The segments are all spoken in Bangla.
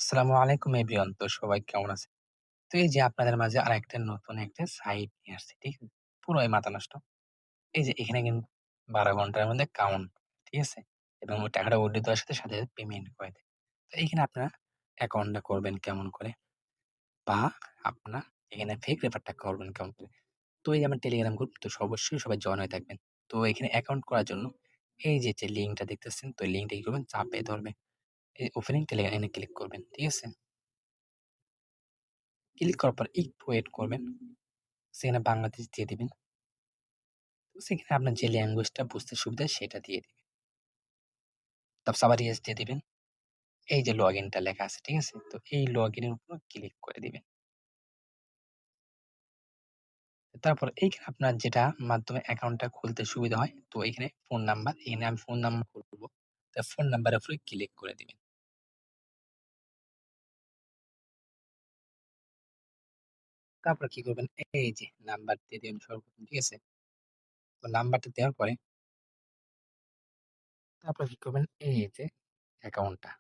আসসালামু আলাইকুম এভরিওয়ান। তো সবাই কেমন আছেন? তো এই যে আপনাদের মাঝে আরেকটা নতুন একটা সাইট নিয়ে আসছি। ঠিক আছে? পুরাই মাথা নষ্ট। এই যে এখানে কিন্তু ১২ ঘন্টার মধ্যে কাউন্ট, ঠিক আছে? এবং ওই টাকাটা উইথড্র দেওয়ার সাথে, সাথে পেমেন্ট করে দেয়। তো এইখানে আপনারা অ্যাকাউন্টটা করবেন কেমন করে? বা আপনার এখানে ফেক রেফারটা করবেন কেমন করে? তো এই যে আমার টেলিগ্রাম গ্রুপ তো অবশ্যই সবাই জয়েন হয়ে থাকবেন। তো এখানে অ্যাকাউন্ট করার জন্য এই যে লিঙ্কটা দেখতেছেন, তো এই লিঙ্কটা কি করবেন? চাপে ধরবেন। এই ওপেনিং টেলিগ্রাম এখানে ক্লিক করবেন। ঠিক আছে? ক্লিক করার পর একটু ওয়েট করবেন। সেখানে বাংলাদেশ দিয়ে দিবেন। তো সেখানে আপনার যে ল্যাঙ্গুয়েজটা বুঝতে সুবিধা সেটা দিয়ে দিবেন। তারপর আবার ইয়েস দিয়ে দিবেন। এই যে লগইনটা লেখা আছে, ঠিক আছে? তো এই লগইনের উপর ক্লিক করে দিবেন। তারপর এইখানে আপনার যেটা মাধ্যমে অ্যাকাউন্টটা খুলতে সুবিধা হয়, তো এখানে ফোন নাম্বার, এখানে আমি ফোন নাম্বার করব। তো ফোন নাম্বারের উপরে ক্লিক করে দিবেন। তারপর কি করবেন? এই যে নাম্বার দিয়ে দিবেন সর্বপ্রথম, ঠিক আছে? তো নাম্বারটা দেওয়ার পরে তারপর কি করবেন? এই যে অ্যাকাউন্টটা,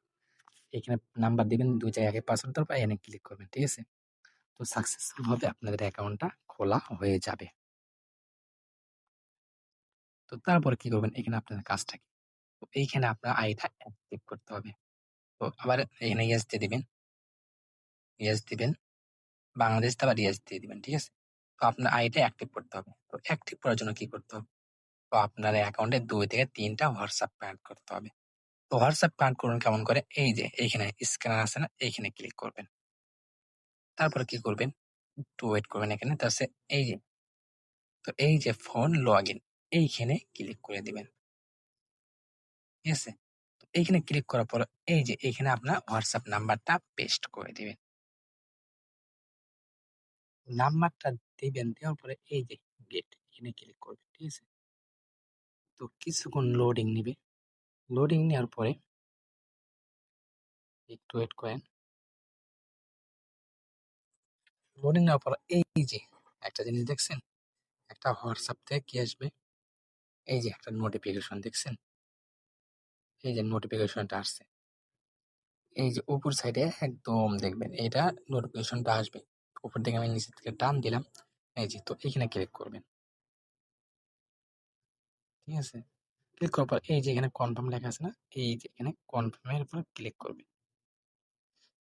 এখানে নাম্বার দিবেন ২ জায়গায় আগে পাসওয়ার্ড দেওয়ার পর এখানে ক্লিক করবেন, ঠিক আছে? তো সাকসেসফুল ভাবে আপনাদের অ্যাকাউন্টটা খোলা হয়ে যাবে। তো তারপরে কি করবেন? এখানে আপনার কাজটা কি? তো এইখানে আপনার আইডিটা অ্যাক্টিভ করতে হবে। তো আবার এখানে ইয়েস দিয়ে দিবেন, ইয়েস দিবেন। বাংলাদেশ তে আবার ইয়েস দিয়ে দিবেন। ঠিক আছে? তো আপনার আইডিটা অ্যাক্টিভ করতে হবে। তো অ্যাক্টিভ করার জন্য কি করতে হবে? তো আপনার অ্যাকাউন্টে ২ থেকে ৩ টা WhatsApp এড করতে হবে। তো WhatsApp এড করবেন কেমন করে? এই যে এইখানে স্ক্যানার আছে না? এইখানে ক্লিক করবেন। তারপরে কি করবেন? একটু ওয়েট করবেন এখানে। তারপর এই যে এই যে ফোন লগইন এইখানে ক্লিক করে দিবেন। ঠিক আছে? তো এইখানে ক্লিক করার পর এই যে এইখানে আপনার WhatsApp নাম্বারটা পেস্ট করে দিবেন। নাম্বারটা দিবেন, দেওয়ার পরে এই যে গেট এখানে ক্লিক করবেন। ঠিক আছে? তো কিছুক্ষণ লোডিং নিবে। লোডিং নেওয়ার পরে একটু ওয়েট করেন। লোডিং নেওয়ার পর এই যে একটা জিনিস দেখছেন? একটা WhatsApp থেকে কি আসবে? এই যে একটা নোটিফিকেশন দেখছেন? এই যে নোটিফিকেশনটা আসছে। এই যে উপর সাইডে একদম দেখবেন এটা নোটিফিকেশনটা আসবে। উপর দিকে আমি নিচের থেকে টান দিলাম। এই যে তো এখানে ক্লিক করবেন। ঠিক আছে? ক্লিক করার পর এই যে এখানে কনফার্ম লেখা আছে না? এই যে এখানে কনফার্ম এর উপর ক্লিক করবেন।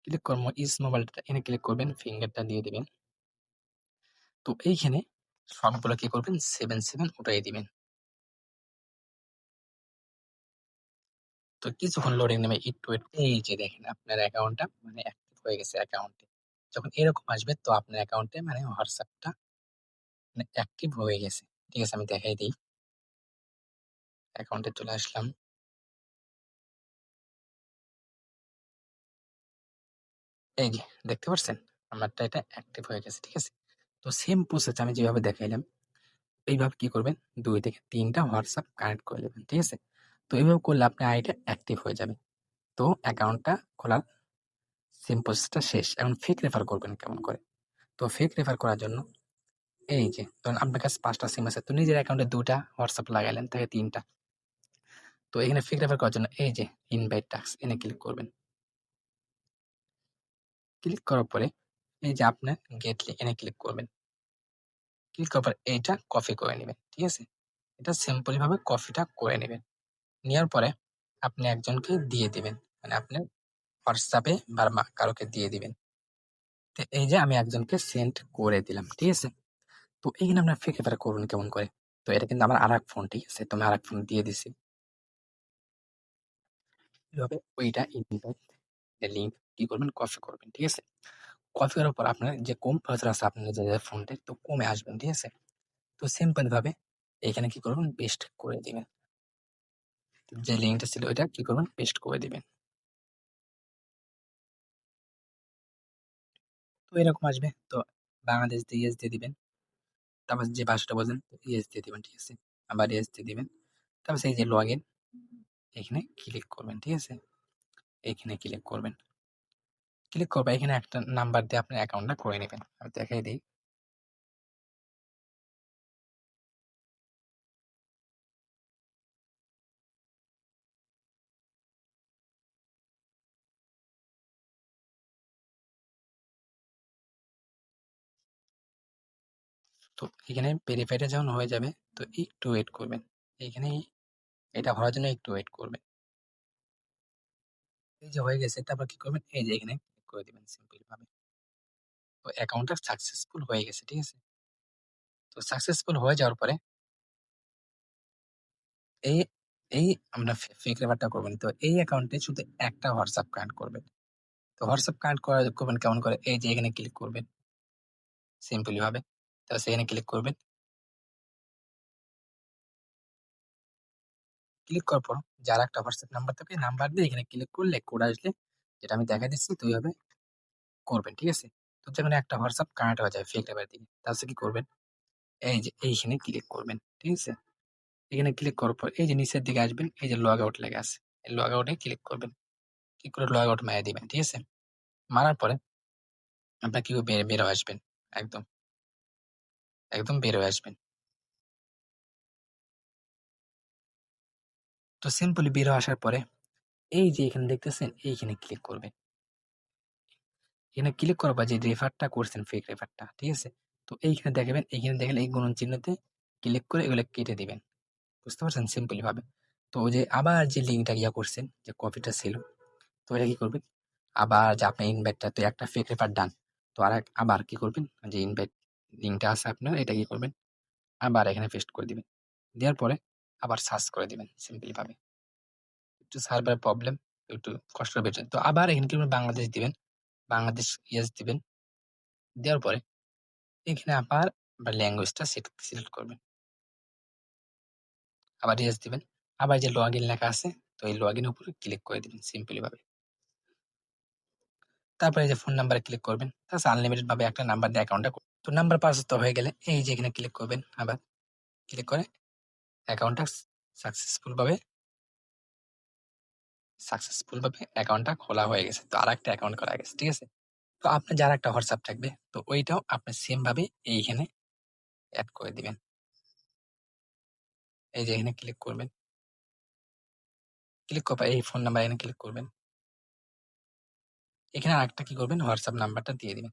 ক্লিক করার ইস মোবাইলটা এখানে ক্লিক করবেন, ফিঙ্গারটা দিয়ে দিবেন। তো এইখানে সবগুলো কি করবেন? 77 উঠাই দিবেন। তো কিছুক্ষণ লোডিং নেবে, একটু ওয়েট। এই যে দেখেন আপনার অ্যাকাউন্টটা মানে অ্যাক্টিভ হয়ে গেছে অ্যাকাউন্টে। যখন এরকম আসবে তো আপনার অ্যাকাউন্টে মানে WhatsApp-টা মানে অ্যাক্টিভ হয়ে গেছে। ঠিক আছে? আমি দেখাই দেই। অ্যাকাউন্টে চলে আসলাম। এই যে দেখতে পারছেন? আমারটা এটা অ্যাক্টিভ হয়ে গেছে। ঠিক আছে? তো সেম প্রসেস আমি যেভাবে দেখাইলাম এইভাবে কি করবেন? ২ থেকে ৩ টা WhatsApp কানেক্ট করে নেবেন। ঠিক আছে? তো এভাবে করলে আপনার আইডিটা অ্যাক্টিভ হয়ে যাবে। তো অ্যাকাউন্টটা খোলার সেম প্রসেসটা শেষ। এখন ফেক রেফার করবেন কেমন করে? তো ফেক রেফার করার জন্য এই যে ধরুন আপনার কাছে ৫ টা সিম আছে। তো নিজের অ্যাকাউন্টে ২ টা WhatsApp লাগাইলেন থেকে ৩ টা। তো এখানে ফেক রেফার করার জন্য এই যে ইনভাইট টাস্ক এখানে ক্লিক করবেন। ক্লিক করার পরে এই যে আপনার গেট লিঙ্ক এখানে ক্লিক করবেন। ক্লিক করার পর এইটা কপি করে নিবেন। ঠিক আছে? এটা সিম্পলি ভাবে কপিটা করে নিবেন। নেওয়ার পরে আপনি একজনকে দিয়ে দিবেন। মানে আপনি WhatsApp এ কারোকে দিয়ে দিবেন। তো এই যে আমি একজনকে সেন্ড করে দিলাম। ঠিক আছে? তো এইখানে আপনার ফেক রেফার করবেন কেমন করে? তো এটা কিন্তু আমার আরেক ফোন। ঠিক আছে? তো আমি আরেক ফোন দিয়ে দিছি। এভাবে ওইটা ইনভাইট লিঙ্ক কি করবেন? কপি করবেন। ঠিক আছে? কপি করার পর আপনার যে কম প্রসেসর আছে আপনার যে ফোনটা তো কমে আসবেন। ঠিক আছে? তো সিম্পল ভাবে এখানে কি করবেন? পেস্ট করে দিবেন। যে লিঙ্কটা ছিল ওইটা কি করবেন? পেস্ট করে দিবেন। তো এরকম আসবে। তো বাংলাদেশ দিয়ে ইয়েস দিয়ে দিবেন। তারপর যে ভাষাটা বোঝেন ইয়েস দিয়ে দিবেন। ঠিক আছে? আবার ইয়েস দিয়ে দিবেন। তারপর সেই যে লগইন এখানে ক্লিক করবেন। ঠিক আছে? এখানে ক্লিক করবেন। ক্লিক করবেন এখানে একটা নাম্বার দিয়ে আপনার অ্যাকাউন্টটা করে নিবেন। আমি দেখাই দেই। তো এখানে ভেরিফাইটা যখন হয়ে যাবে তো একটু ওয়েট করবেন। এখানে এটা হওয়ার জন্য একটু ওয়েট করবেন। এই যে হয়ে গেছে, তারপর কি করবেন? এই যে এখানে ক্লিক করে দিবেন সিম্পল ভাবে। তো অ্যাকাউন্টটা সাকসেসফুল হয়ে গেছে, ঠিক আছে? তো সাকসেসফুল হয়ে যাওয়ার পরে এই এই আমরা ফেক রেফারটা করবেন। তো এই অ্যাকাউন্টে শুধু একটা হোয়াটসঅ্যাপ কানেক্ট করবেন। তো হোয়াটসঅ্যাপ কানেক্ট করবেন কেমন করে? এই যে এখানে ক্লিক করবেন সিম্পলি ভাবে। তো সেখানে ক্লিক করবেন। ক্লিক করার পর যার একটা হোয়াটসঅ্যাপ নাম্বার থাকে, নাম্বার দিয়ে এখানে ক্লিক করলে কোড আসলে, যেটা আমি দেখাই দিচ্ছি, তো এইভাবে করবেন, ঠিক আছে? তো যেকোনো একটা হোয়াটসঅ্যাপ কানেক্ট হয়ে যাবে ফেক রেফার দিয়ে। তাহলে কি করবেন? এই যে এইখানে ক্লিক করবেন, ঠিক আছে? এখানে ক্লিক করার পর এই যে নিচের দিকে আসবেন, এই যে লগ আউট লেখা আছে। এই লগ আউটে ক্লিক করবেন। ক্লিক করে লগ আউট মেরে দিবেন, ঠিক আছে? মারার পরে আপনার কি বের হয়ে আসবেন। একদম, একদম বের হয়ে আসবেন। তো সিম্পলি বের হয়ে আসার পরে এই যে এখানে দেখতেছেন, এইখানে ক্লিক করবেন। এখানে ক্লিক করার পর যে রেফারটা করছেন, ফেক রেফারটা, ঠিক আছে? তো এইখানে দেখাবেন, এইখানে দেখেন এই গুণন চিহ্নতে ক্লিক করে এগুলো কেটে দিবেন। বুঝতে পারছেন? সিম্পলি ভাবে। তো ওই যে আবার যে লিঙ্কটা করছেন, যে কপিটা ছিল, তো এটা কি করবেন? আবার যে আপনার ইনভাইটটা, তো একটা ফেক রেফার ডান। তো আবার কি করবেন? যে ইনভাইট লিঙ্কটা আছে আপনার, এটা কি করবেন? আবার এখানে পেস্ট করে দিবেন। দেওয়ার পরে আবার সার্চ করে দিবেন সিম্পলি ভাবে। একটু সার্ভার প্রবলেম, একটু কষ্ট হবে। তো আবার এখানে কি করবেন? বাংলাদেশ দিবেন। বাংলাদেশ ইয়েস দিবেন। দেওয়ার পরে এখানে আবার ল্যাঙ্গুয়েজটা সিলেক্ট করবেন। আবার ইয়েস দিবেন। আবার যে লগইন লেখা আছে, তো এই লগইনের উপরে ক্লিক করে দিবেন সিম্পলি ভাবে। তারপরে এই যে ফোন নাম্বারে ক্লিক করবেন। তাছাড়া আনলিমিটেড ভাবে একটা নাম্বার দিয়ে অ্যাকাউন্টটা, তো নাম্বার পাস তো হয়ে গেলে এই যে এখানে ক্লিক করবেন। আবার ক্লিক করে অ্যাকাউন্টটা সাকসেসফুল ভাবে সাকসেসফুল ভাবে অ্যাকাউন্টটা খোলা হয়ে গেছে। তো আরেকটা অ্যাকাউন্ট করা গেছে, ঠিক আছে? তো আপনার যার একটা হোয়াটসঅ্যাপ থাকবে, তো ওইটাও আপনি সেম ভাবে এইখানে এড করে দিবেন। এই যে এখানে ক্লিক করবেন। ক্লিক করার পর এই ফোন নাম্বার এখানে ক্লিক করবেন। এখানে আরেকটা কি করবেন? হোয়াটসঅ্যাপ নাম্বারটা দিয়ে দিবেন।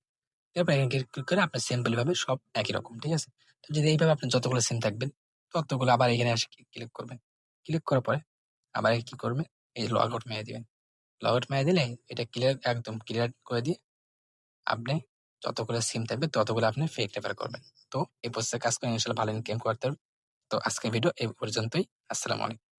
এরপর এখানে ক্লিক করে আপনার সিম্পলি ভাবে সব একই রকম, ঠিক আছে? তো যদি এইভাবে আপনার যতগুলো সিম থাকবেন, ততগুলো আবার এখানে এসে ক্লিক করবেন। ক্লিক করার পরে আবার কি করবেন? এই লগ আউট মেরে দিবেন। লগ আউট মেরে দিলে এটা ক্লিয়ার, একদম ক্লিয়ার করে দিয়ে আপনি যতগুলো সিম থাকবে ততগুলো আপনি ফেক রেফার করবেন। তো এই প্রসেসে কাজ করে ইনশাআল্লাহ ভালো ইনকাম করতে পারবেন। তো আজকের ভিডিও এই পর্যন্তই। আসসালামু আলাইকুম।